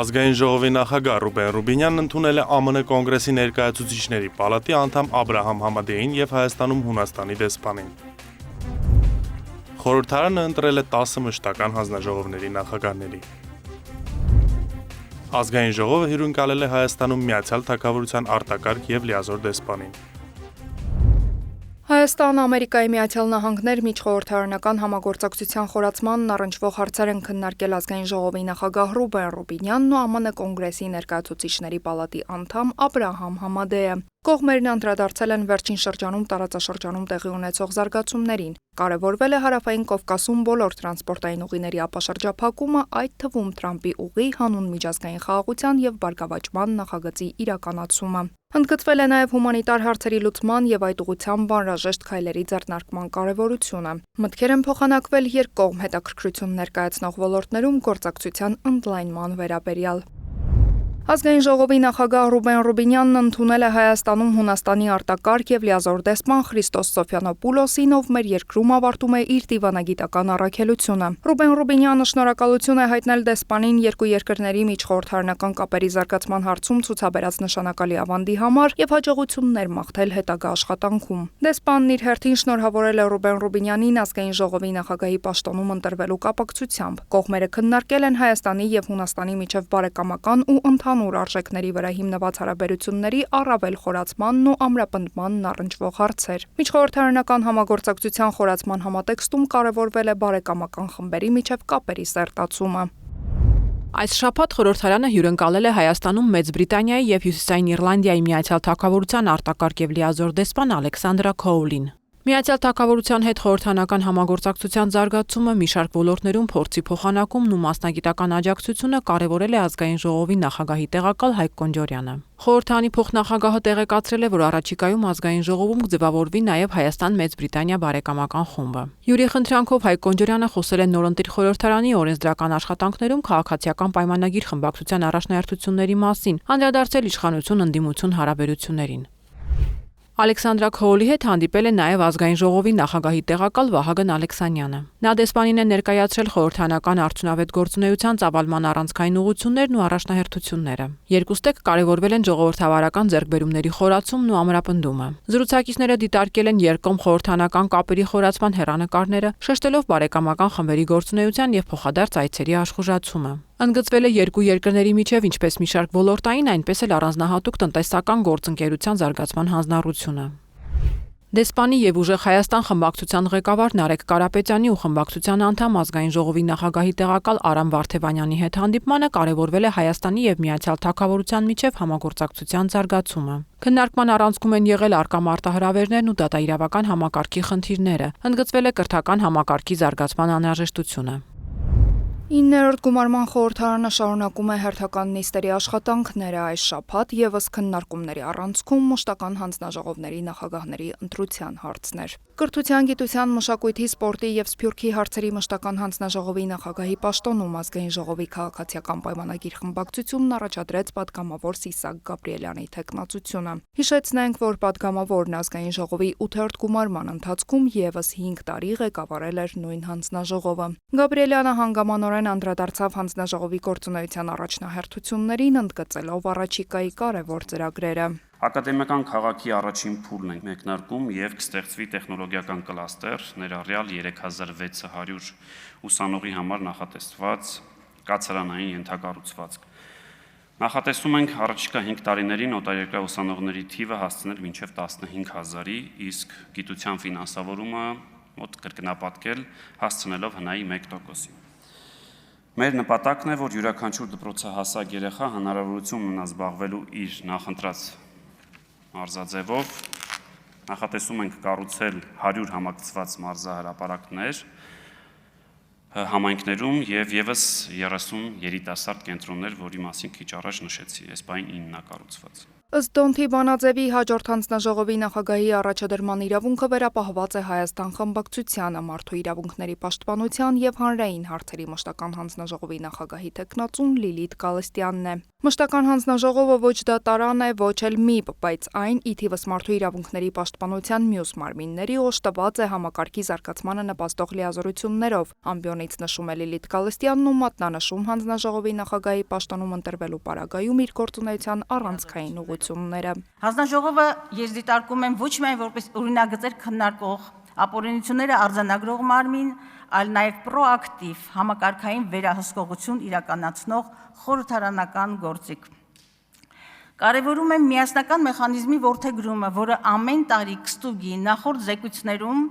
Ազգային ժողովի նախագահ Ռուբեն Ռուբինյանն ընդունել է ԱՄՆ կոնգրեսի ներկայացուցիչների պալատի անդամ Աբրահամ Համադեին եւ Հայաստանում Հունաստանի դեսպանին։ Խորհրդարանը ընտրել է 10 մշտական հանձնաժողովների նախագահների։ Ազգային ժողովը հյուրընկալել է Հայաստանում Միացյալ Թագավորության արտակարգ եւ լիազոր դեսպանին։ Հայաստան-Ամերիկայի Միացյալ Նահանգներ միջխորհրդարանական համագործակցության խորացմանն առնչվող հարցեր են քննարկել Ազգային ժողովի նախագահ Ռուբեն Ռուբինյանն ու ԱՄՆ կոնգրեսի ներկայացուցիչների պալատի անդամ Աբրահամ Համադեը։ Կողմերն անդրադարձել են վերջին շրջանում տարածաշրջանում տեղի ունեցող զարգացումներին։ Կարևորվել է Հարավային Կովկասում բոլոր տրանսպորտային ուղիների ապաշրջափակումը, այդ թվում Թրամփի ուղի հանուն միջազգային խաղաղության եւ բարգավաճման նախագծի իրականացումը։ Ընդգծվել է նաև հումանիտար հարցերի լուծման եւ այդ ուղղությամբ անհրաժեշտ քայլերի ձեռնարկման կարևորությունը։ Մտքեր են փոխանակվել երկկողմ հետաքրքրություն ներկայացնող ոլորտներում գործակցության ընդլայնման վերաբերյալ։ Ազգային ժողովի նախագահ Ռուբեն Ռուբինյանն ընդունել է Հայաստանում Հունաստանի արտակարգ եւ լիազոր դեսպան Խրիստոս Սոֆյանոպուլոսին, ով մեր երկրում ավարտում է իր դիվանագիտական առաքելությունը։ Ռուբեն Ռուբինյանը շնորհակալություն է հայտնել դեսպանին երկու երկրների միջխորհրդարանական կապերի զարգացման հարցում ցուցաբերած նշանակալի ավանդի համար եւ հաջողություններ մաղթել հետագա աշխատանքում։ Դեսպանն իր հերթին շնորհավորել է Ռուբեն Ռուբինյանին Ազգային ժողովի նախագահի պաշտոնում ընտրվելու կապակցությամբ։ Կողմերը քննարկել են Հայաստանի եւ Հունաստանի միջև բարեկամական ու ընդհանուր արժեքների վրա հիմնված հարաբերությունների առավել խորացմանն ու ամրապնդմանն առնչվող հարցեր։ Միջխորհրդարանական համագործակցության խորացման համատեքստում կարևորվել է բարեկամական խմբերի միջև կապերի սերտացումը։ Այս շաբաթ խորհրդարանը հյուրընկալել է Հայաստանում Մեծ Բրիտանիայի եւ Հյուսիսային Իռլանդիայի Միացյալ Թագավորության արտակարգ եւ լիազոր դեսպան Ալեքսանդրա Քոուլին։ Միացյալ Թագավորության հետ խորհրդարանական համագործակցության զարգացումը մի շարք ոլորտներում փորձի փոխանակումն ու մասնագիտական աջակցությունը կարևորել է Ազգային ժողովի նախագահի տեղակալ Հայկ Կոնջորյանը։ Խորհրդարանի փոխնախագահը տեղեկացրել է, որ առաջիկայում Ազգային ժողովում կձևավորվի նաև Հայաստան-Մեծ Բրիտանիա բարեկամական խումբը։ Յուրի խնդրանքով Հայկ Կոնջորյանը խոսել է նորընտիր խորհրդարանի օրենսդրական աշխատանքներում քաղաքացիական պայմանագիր խմբակցության առաջնահերթությունների մասին, անդրադարձել իշխանություն ընդդիմություն հարաբերություններին։ Ալեքսանդրա Քոուլի հետ հանդիպել է նաև Ազգային ժողովի նախագահի տեղակալ Վահագն Ալեքսանյանը։ Նա դեսպանին է ներկայացրել խորհրդարանական արդյունավետ գործունեության ծավալման առանցքային ուղղություններն ու առաջնահերթությունները։ Երկուստեք կարևորվել են ժողովրդավարական ձեռքբերումների խորացումն ու ամրապնդումը։ Զրուցակիցները դիտարկել են երկկողմ խորհրդարանական կապերի խորացման հեռանկարները, շեշտելով բարեկամական խմբերի գործունեության եւ փոխադարձ այցերի աշխուժացումը։ Ընդգծվել է երկու երկրների միջև ինչպես մի շարք ոլորտային, այնպես էլ առանձնահատուկ տնտեսական գործընկերության զարգացման հանձնառությունը։ Դեսպանի եւ Ուժեղ Հայաստան խմբակցության ղեկավար Նարեկ Կարապետյանի ու խմբակցության անդամ Ազգային ժողովի նախագահի տեղակալ Արամ Վարդևանյանի հետ հանդիպմանը կարևորվել է Հայաստանի եւ Միացյալ Թագավորության միջև համագործակցության զարգացումը։ Քննարկման առանցքում են եղել արկա մարտահրավերներն ու դատաիրավական համակարգի խնդիրները։ Ընդգծվել է կրթական համակարգի զարգացման անհրաժեշտությունը։ 9-րդ գումարման խորհրդարանը շարունակում է հերթական նիստերի աշխատանքները այս շաբաթ եւս քննարկումների առանցքում մշտական հանձնաժողովների նախագահների ընտրության հարցներ։ Կրթության, գիտության, մշակույթի, սպորտի եւ սփյուռքի հարցերի մշտական հանձնաժողովի նախագահի պաշտոնում Ազգային ժողովի քաղաքացիական պայմանագիր խմբակցությունն առաջադրեց պատգամավոր Սիսակ Գաբրիելյանի թեկնածությունը։ Հիշեցնենք, որ պատգամավորն Ազգային ժողովի 8-րդ գումարման ընթացքում եւս 5 տարի ղեկավարել էր նույն հանձնաժողովը։ Գաբրիելյանը հանգամանորեն անդրադարձավ հանձնաժողովի գործունեության առաջնահերթություններին, ընդգծելով առաջիկայի կարևոր ծրագրերը։ Ակադեմիական քաղաքի առաջին փուլն ենք մեկնարկում եւ կստեղծվի տեխնոլոգիական կլաստեր, ներառյալ 3600 ուսանողի համար նախատեսված կացարանային ենթակառուցվածք։ Նախատեսում ենք առաջիկա 5 տարիներին օտարերկրյա ուսանողների թիվը հասցնել մինչև 15000-ի, իսկ գիտության ֆինանսավորումը մոտ կրկնապատկել, հասցնելով հնայի 1%-ի։ Մեր նպատակն է, որ յուրաքանչյուր դպրոցահասակ երեխա հնարավորություն ունենա զբաղվելու իր նախընտրած մարզաձևով։ Նախատեսում ենք կառուցել 100 համակցված մարզահրապարակներ համայնքներում եւ եւս 30 երիտասարդ կենտրոններ, որի մասին քիչ առաջ նշեցի, այս բային 9-ն կառուցված։ Ըստ Դոնթի Բանաձևի հաջորդ հանձնաժողովի նախագահի առաջադրման իրավունքը վերապահված է Հայաստան խմբակցությանը, մարդու իրավունքների պաշտպանության եւ հանրային հարցերի մշտական հանձնաժողովի նախագահի տեխնացուն Լիլիթ Գալստյանն է։ Մշտական հանձնաժողովը ոչ դատարան է, ոչ էլ ՄԻՊ, բայց այն ի թիվս մարդու իրավունքների պաշտպանության մյուս մարմինների օժտված է համակարգի զարգացմանը նպաստող լիազորություններով, ամբիոնից նշում է Լիլիթ Գալստյանն ու մատնանշում հանձնաժողովի նախագահի պաշտոնում ընտրվելու պարագայում իր գործունեության առանցքային ուղղությունները։ Հանձնաժողովը ես դիտարկում եմ ոչ միայն որպես օրինագծեր քննարկող, ապօրինությունները արձանագրող մարմին, այլ նաև պրոակտիվ համակարգային վերահսկողություն իրականացնող խորհրդարանական գործիք։ Կարևորում եմ միասնական մեխանիզմի որդեգրումը, որը ամեն տարի կստուգի նախորդ զեկույցներում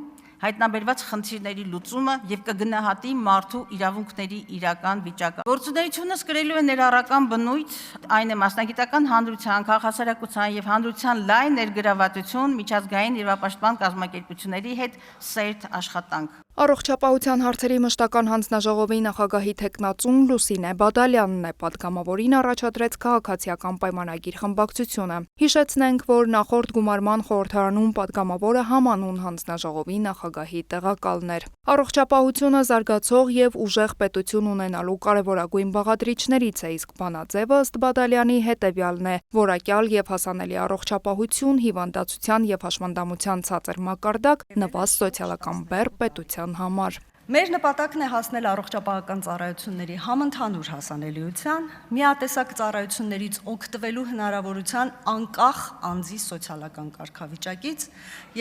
հայտնաբերված խնդիրների լուծումը եւ կգնահատի մարդու իրավունքների իրական վիճակը։ Գործունեությունս կրելու է ներառական բնույթ, այն է մասնագիտական հանրության, քաղաքասարակության եւ հանրության լայն ներգրավվածություն միջազգային իրավապաշտպան կազմակերպությունների հետ սերտ աշխատանք։ Առողջապահության հարցերի մշտական հանձնաժողովի նախագահի տեխնացուն Լուսինե Բադալյանն է, պատգամավորին առաջադրեց քաղաքացիական պայմանագիր խմբակցությունը։ Հիշեցնենք, որ նախորդ գումարման խորհրդարանում պատգամավորը համանուն հանձնաժողովի նախագահի տեղակալն էր։ Առողջապահությունը զարգացող եւ ուժեղ պետություն ունենալու կարևորագույն բաղադրիչներից է, իսկ բանաձևը ըստ Բադալյանի հետեւյալն է՝ որակյալ եւ հասանելի առողջապահություն, հիվանդացության եւ հաշմանդամության ցածր մակարդակ, նվազ սոցիալական բեռ պետության համար։ Մեր նպատակն է հասնել առողջապահական ծառայությունների համընդհանուր հասանելիության, միատեսակ ծառայություններից օգտվելու հնարավորության անկախ անձի սոցիալական կարգավիճակից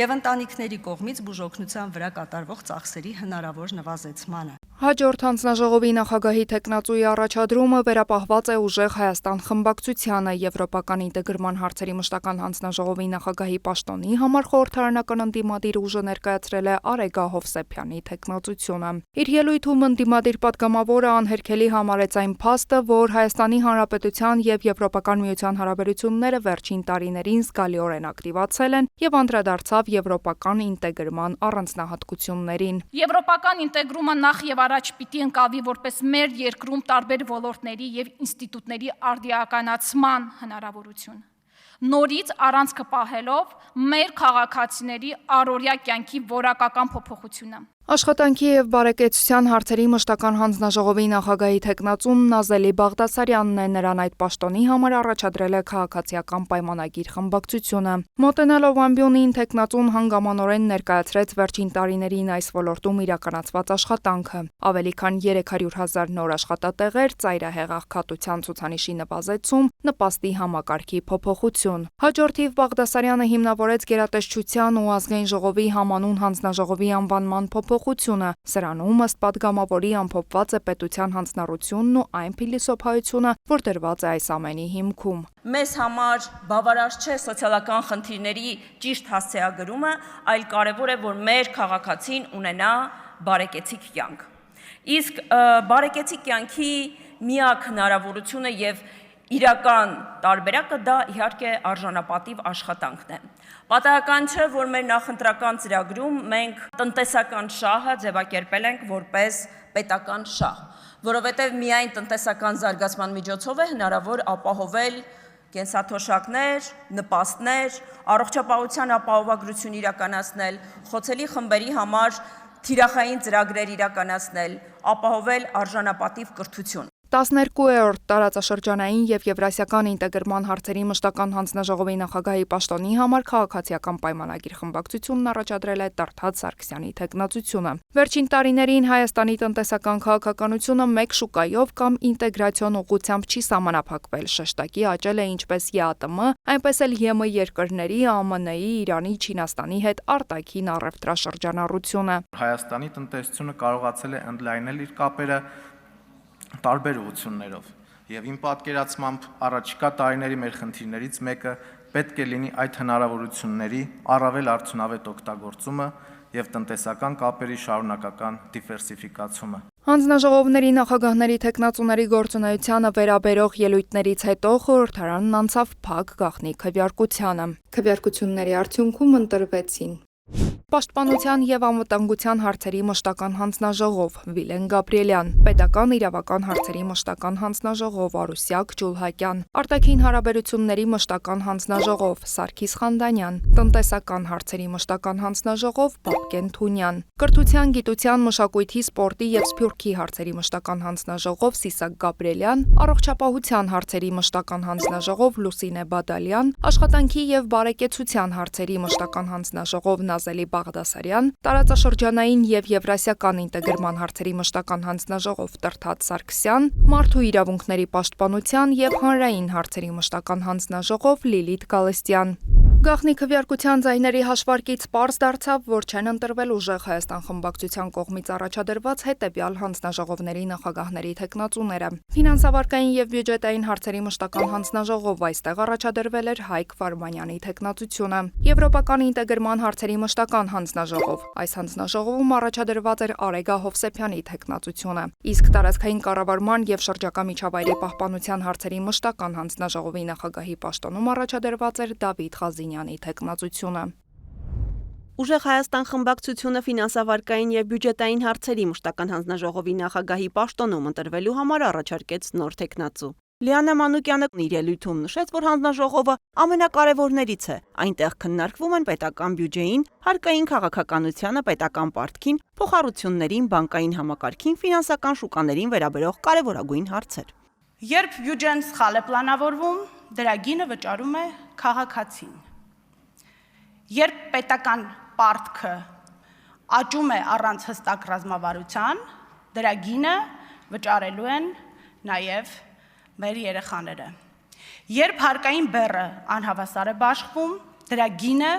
եւ ընտանիքների կողմից բուժօգնության վրա կատարվող ծախսերի հնարավոր նվազեցմանը։ Հաջորդ հանձնաժողովի նախագահի տեխնացուի առաջադրումը վերապահված է ուժեղ Հայաստան խմբակցությանը, Եվրոպական ինտեգրման հարցերի մշտական հանձնաժողովի նախագահի պաշտոնի համար խորհրդարանական ընդդիմադիր ուժը ներկայացրել է Արեգա Հովսեփյանի տեխնացությունը։ Իր ելույթում ընդդիմադիր պատգամավորը անհերքելի համարեց այն փաստը, որ Հայաստանի Հանրապետության եւ Եվրոպական միության հարաբերությունները վերջին տարիներին զգալիորեն ակտիվացել են եւ անդրադարձավ եվրոպական ինտեգրման առանձնահատկություններին։ Եվրոպական ինտեգրումը նախ եւ առաջ պիտի ընկալվի որպես մեր երկրում տարբեր ոլորտների եւ ինստիտուտների արդիականացման հնարավորություն։ Նորից առանցքը պահելով մեր քաղաքացիների առօրյա կյանքի որակական փոփոխությունը։ Աշխատանքի եւ բարեկեցության հարցերի մշտական հանձնաժողովի նախագահի տեխնացուն Նազելի Բաղդասարյանն է, նրան այդ պաշտոնի համար առաջադրել է քաղաքացիական պայմանագիր խմբակցությունը։ Մոտենալով ամբիոնին տեխնացուն հանգամանորեն ներկայացրեց վերջին տարիներին այս ոլորտում իրականացված աշխատանքը։ Ավելի քան 300,000 նոր աշխատատեղեր, ծայրահեղ աղքատության ցուցանիշի նվազեցում, նպաստի համակարգի փոփոխություն։ Հաջորդիվ Բաղդասարյանը հիմնավորեց գերատեսչության ու ազգային ժողովի համանուն հանձնաժողովի անվանման փոփոխությունը։ Սրանում ըստ պատգամավորի ամփոփված է պետության հանձնառությունն ու այն փիլիսոփայությունը, որ դրված է այս ամենի հիմքում։ Մեզ համար բավարար չէ սոցիալական խնդիրների ճիշտ հասցեագրումը, այլ կարևոր է, որ մեր քաղաքացին ունենա բարեկեցիկ կյանք։ Իսկ բարեկեցիկ կյանքի միակ հնարավորությունը եւ իրական տարբերակը դա իհարկե արժանապատիվ աշխատանքն է։ Պատահական չէ, որ մեր նախընտրական ծրագրում մենք տնտեսական շահը ձևակերպել ենք որպես պետական շահ, որովհետև միայն տնտեսական զարգացման միջոցով է հնարավոր ապահովել կենսաթոշակներ, նպաստներ, առողջապահության ապահովագրություն իրականացնել, խոցելի խմբերի համար թիրախային ծրագրեր իրականացնել, ապահովել արժանապատիվ կրթություն։ 12-րդ տարածաշրջանային եւ եվրասիական ինտեգրման հարցերի մշտական հանձնաժողովի նախագահի պաշտոնի համար քաղաքացիական պայմանագիր խմբակցությունն առաջադրել է Տարթած Սարգսյանի տեխնացությունը։ Վերջին տարիներին Հայաստանի տնտեսական քաղաքականությունը մեկ շուկայով կամ ինտեգրացիոն ուղղությամբ չի սահմանափակվել, շեշտակի աճել է ինչպես ԵԱՏՄ, այնպես էլ ԵՄ երկրների, ԱՄՆ-ի, Իրանի, Չինաստանի հետ արտաքին առևտրաշրջանառությունը։ Հայաստանի տնտեսությունը կարողացել է ընդլայնել իր կապերը տարբեր ուղղություններով եւ իմ պատկերացմամբ առաջիկա տարիների մեր խնդիրներից մեկը պետք է լինի այդ հնարավորությունների առավել արդյունավետ օգտագործումը եւ տնտեսական կապերի շարունակական դիվերսիֆիկացումը։ Հանձնաժողովների նախագահների տեխնացուների գործունեությանը վերաբերող ելույթներից հետո խորհրդարանն անցավ փակ գաղտնի քվեարկությանը։ Քվեարկությունների արդյունքում ընտրվեցին Պաշտպանության եւ անվտանգության հարցերի մշտական հանձնաժողով Վիլեն Գաբրիելյան, Պետական իրավական հարցերի մշտական հանձնաժողով Արուսյակ Ջուլհակյան, Արտաքին հարաբերությունների մշտական հանձնաժողով Սարգիս Խանդանյան, Տնտեսական հարցերի մշտական հանձնաժողով Բաբկեն Թունյան, Կրթության, գիտության, մշակույթի, սպորտի եւ սփյուռքի հարցերի մշտական հանձնաժողով Սիսակ Գաբրիելյան, Առողջապահության հարցերի մշտական հանձնաժողով Լուսինե Բադալյան, Աշխատանքի եւ բարեկեցության հարցերի մշտական հանձնաժողով Նազելի Բաղդասարյան, տարածաշրջանային եւ եվրասիական ինտեգրման հարցերի մշտական հանձնաժողով Տրթատ Սարգսյան, Մարդու իրավունքների պաշտպանության եւ հանրային հարցերի մշտական հանձնաժողով Լիլիթ Գալստյան։ Գաղտնի քվեարկության ձայների հաշվարկից պարզ դարձավ, որ չեն ընտրվել ուժեղ Հայաստան խմբակցության կողմից առաջադրված հետևյալ հանձնաժողովների նախագահների թեկնածուները։ Ֆինանսավարկային եւ բյուջետային հարցերի մշտական հանձնաժողով այստեղ առաջադրվել էր Հայկ Վարդանյանի թեկնածությունը։ Եվրոպական ինտեգրման հարցերի մշտական հանձնաժողով։ Այս հանձնաժողովում առաջադրված էր Արեգա Հովսեփյանի թեկնածությունը։ Իսկ տարածքային կառավարման եւ շրջակա միջավայրի պահպանության հարցերի մշտական հանձնաժողովի նախագահի պաշտոնում առաջադրված էր Դավիթ Ղազինյանի թեկնածությունը։ Ուժեղ Հայաստան խմբակցությունը ֆինանսավարկային եւ բյուջետային հարցերի մշտական հանձնաժողովի նախագահի պաշտոնում ընտրվելու համար առաջարկեց նոր թեկնածու։ Լիանա Մանուկյանը իր ելույթում նշեց, որ հանձնաժողովը ամենակարևորներից է։ Այնտեղ քննարկվում են պետական բյուջեին, հարկային քաղաքականությանը, պետական պարտքին, փոխառություններին, բանկային համակարգին, ֆինանսական շուկաներին վերաբերող կարևորագույն հարցեր։ Երբ բյուջեն սխալ է պլանավորվում, դրա գինը վճարում է քաղաքացին։ Երբ պետական պարտքը աճում է առանց հստակ ռազմավարության, դրա գինը վճարելու են նաև մեր երեխաները։ Երբ հարկային բեռը անհավասար է բաշխվում, դրա գինը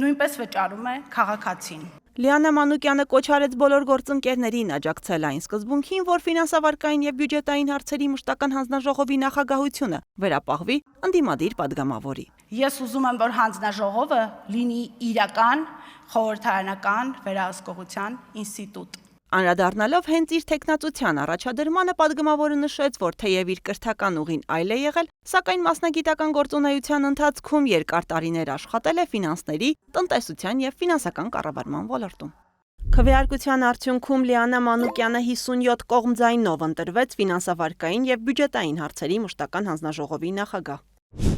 նույնպես վճարում է քաղաքացին։ Լիանա Մանուկյանը կոչ արեց բոլոր գործընկերներին աջակցել այն սկզբունքին, որ ֆինանսավարկային եւ բյուջետային հարցերի մշտական հանձնաժողովի նախագահությունը վերապահվի ընդդիմադիր падգամավորի։ Ես ուզում եմ, որ հանձնաժողովը լինի իրական խորհրդարանական վերահսկողության ինստիտուտ։ Անդրադառնալով հենց իր թեկնածության առաջադրմանը падգամավորը նշեց, որ թեև իր կրթական ուղին այլ է եղել, սակայն մասնագիտական գործունեության ընթացքում երկար տարիներ աշխատել է ֆինանսների, տնտեսության եւ ֆինանսական կառավարման ոլորտում։ Քվեարկության արդյունքում Լիանա Մանուկյանը 57 կողմձայնով ընտրվեց ֆինանսավարկային եւ բյուջետային հարցերի մշտական հանձնաժողովի նախագահ։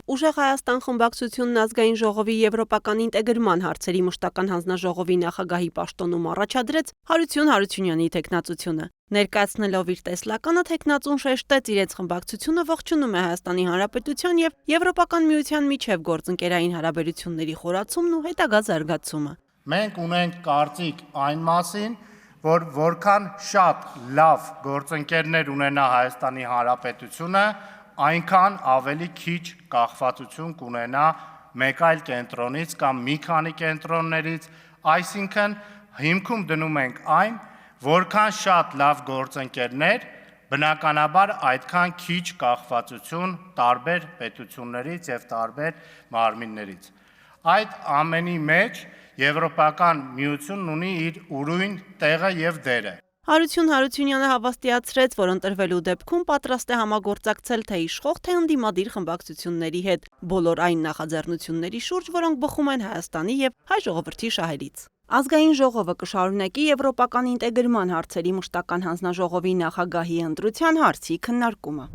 Ուժեղ Հայաստան խմբակցությունն ազգային ժողովի եվրոպական ինտեգրման հարցերի մշտական հանձնաժողովի նախագահի պաշտոնում առաջադրեց Հարություն Հարությունյանի թեկնածությունը։ Ներկայացնելով իր տեսլականը թեկնածուն շեշտեց իրենց խմբակցությունը ողջունում է Հայաստանի Հանրապետության եւ Եվրոպական միության միջև գործընկերային հարաբերությունների խորացումն ու հետագա զարգացումը։ Մենք ունենք կարծիք այն մասին, որ որքան շատ լավ գործընկերներ ունենա Հայաստանի Հանրապետությունը, այնքան ավելի քիչ կախվածություն կունենա մեկ այլ կենտրոնից կամ մի քանի կենտրոններից, այսինքն հիմքում դնում ենք այն, որքան շատ լավ գործընկերներ, բնականաբար այդքան քիչ կախվածություն տարբեր պետություններից եւ տարբեր մարմիններից։ Այդ ամենի մեջ Եվրոպական միությունն ունի իր ուրույն տեղը եւ դերը։ Հարություն Հարությունյանը հավաստիացրեց, որ ընտրվելու դեպքում պատրաստ է համագործակցել թե իշխող, թե ընդդիմադիր խմբակցությունների հետ, բոլոր այն նախաձեռնությունների շուրջ, որոնք բխում են Հայաստանի եւ հայ ժողովրդի շահերից։ Ազգային ժողովը կշարունակի եվրոպական ինտեգրման հարցերի մշտական հանձնաժողովի նախագահի ընտրության հարցի քննարկումը։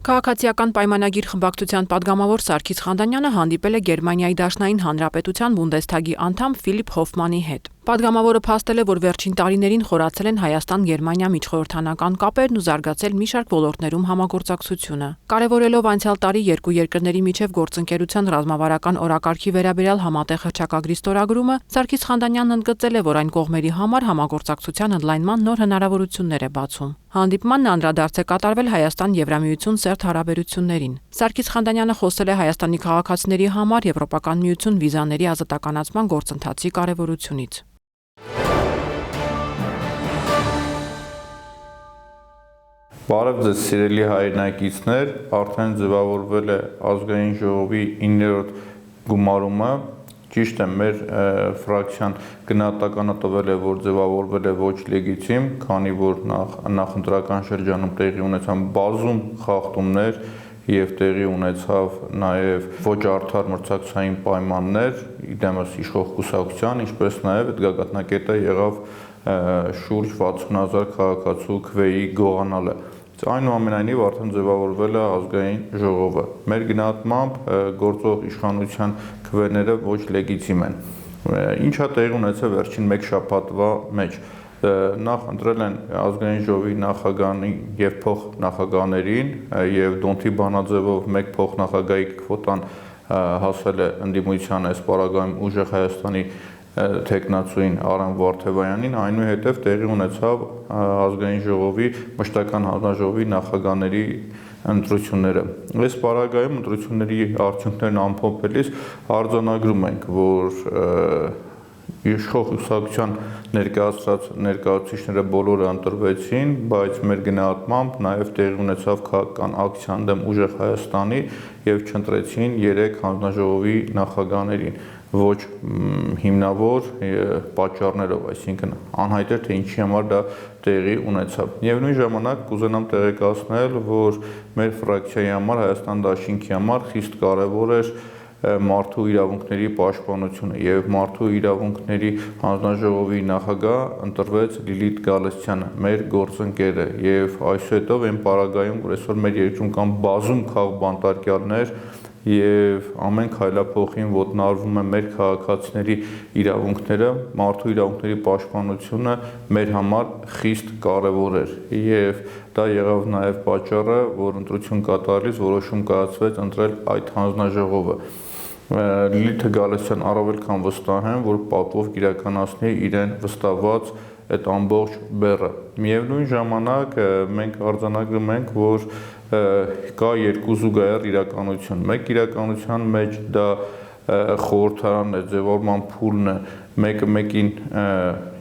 Քաղաքացիական պայմանագիր խմբակցության падգամավոր Սարգիս Խանդանյանը հանդիպել է Գերմանիայի Դաշնային Հանրապետության Բունդեսթագի անդամ Ֆիլիպ Հոֆմանի հետ։ Падգամավորը փաստել է, որ վերջին տարիներին խորացել են Հայաստան-Գերմանիա միջխորհրդանական կապերն ու զարգացել մի շարք ոլորտներում համագործակցությունը։ Կարևորելով անցյալ տարի երկու երկրների միջև գործընկերության ռազմավարական օրակարգի վերաբերյալ համատեղ հռչակագրի ստորագրումը, Սարգիս Խանդանյանն ընդգծել է, որ այն կողմերի համար համագործակցության ընդլայնման նոր հնարավորություններ է բացում։ Հանդիպմանն անդրադարձ է կատարվել Հայաստան-Եվրամիություն սերտ հարաբերություններին։ Սարգիս Խանդանյանը խոսել է Հայաստանի քաղաքացիների համար Եվրոպական միություն վիզաների ազատականացման գործընթացի կարևորությունից։ Բարև ձեզ սիրելի հայրենակիցներ, արդեն ձևավորվել է ազգային ժողովի 9-րդ գումարումը, ճիշտ է, մեր ֆրակցիան գնահատականը տվել է, որ ձևավորվել է ոչ լեգիտիմ, քանի որ նախընտրական շրջանում տեղի ունեցան բազում խախտումներ եւ տեղի ունեցավ նաեւ ոչ արդար մրցակցային պայմաններ իդեմս իշխող կուսակցության, ինչպես նաեւ այդ գագաթնակետը եղավ շուրջ 60,000 քաղաքացու քվեի գողանալը։ Այնուամենայնիվ արդեն ձևավորվել է ազգային ժողովը։ Մեր գնահատմամբ գործող իշխանության քվեները ոչ լեգիտիմ են։ Ինչա տեղի ունեցել վերջին 1 շաբաթվա մեջ։ Նախ ընտրել են ազգային ժողովի նախագահի եւ փոխնախագահներին եւ Դոնթի բանաձևով 1 փոխնախագահի քվոտան հասել է ընդդիմության այս պարագայում ուժեղ Հայաստանի տեխնացուին Արամ Վարդևյանին, այնուհետև տեղի ունեցավ ազգային ժողովի մշտական հանձնաժողովի նախագահների ընտրությունները։ Այս պարագայում ընտրությունների արդյունքներն ամփոփելիս արձանագրում ենք, որ իշխող կուսակցության ներկայացրած ներկայացուցիչները բոլորը ընտրվեցին, բայց մեր գնահատմամբ նաև տեղի ունեցավ քաղաքական ակցիան դեմ ուժեղ Հայաստանի եւ չընտրեցին 3 հանձնաժողովի նախագահներին ոչ հիմնավոր պատճառներով, այսինքն անհայտ էր թե ինչի համար դա տեղի ունեցավ։ Միևնույն ժամանակ կուզենամ տեղեկացնել, որ մեր ֆրակցիայի համար Հայաստան դաշինքի համար խիստ կարևոր էր մարդու իրավունքների պաշտպանությունը եւ մարդու իրավունքների հանձնաժողովի նախագահ ընտրվեց Լիլիթ Գալստյանը, մեր գործընկերը, եւ այսուհետև այն պարագայում, որ այսօր մեր երկրում կան բազում քաղբանտարկյալներ եւ ամեն քայլափոխին ոտնահարվում է մեր քաղաքացիների իրավունքները, մարդու իրավունքների պաշտպանությունը մեր համար խիստ կարևոր էր եւ դա եղավ նաեւ պատճառը, որ ընտրություն կատարելիս որոշում կայացվեց ընտրել այդ հանձնաժողովը։ Լիլիթ Գալստյան առավել քան վստահ եմ, որ պատվով կիրականացնի իրեն վստահված այդ ամբողջ բեռը։ Միևնույն ժամանակ մենք արձանագրում ենք, որ կա 2 զուգահեռ իրականություն։ Մեկ իրականության մեջ դա խորհրդարանն է, ձևավորման փուլն է, մեկը մեկին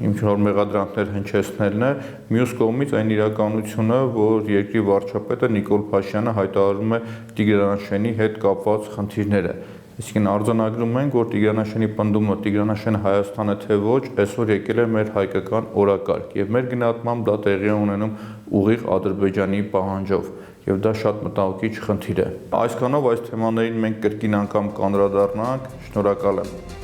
ինչ որ մեղադրանքներ հնչեցնելն է, մյուս կողմից այն իրականությունը, որ երկրի վարչապետը Նիկոլ Փաշինյանը հայտարարում է Տիգրանաշենի հետ կապված խնդիրները։ Այսինքն արձանագրում ենք, որ Տիգրանաշենի պնդումը Տիգրանաշեն Հայաստան է թե ոչ, այսօր եկել է մեր հայկական օրակարգ եւ մեր գնահատմամբ դա տեղի է ունենում ուղիղ Ադրբեջանի պահանջով եւ դա շատ մտահոգիչ խնդիր է։ Այսքանով այս թեմաներին մենք կրկին անգամ կանդրադառնանք։ Շնորհակալ եմ։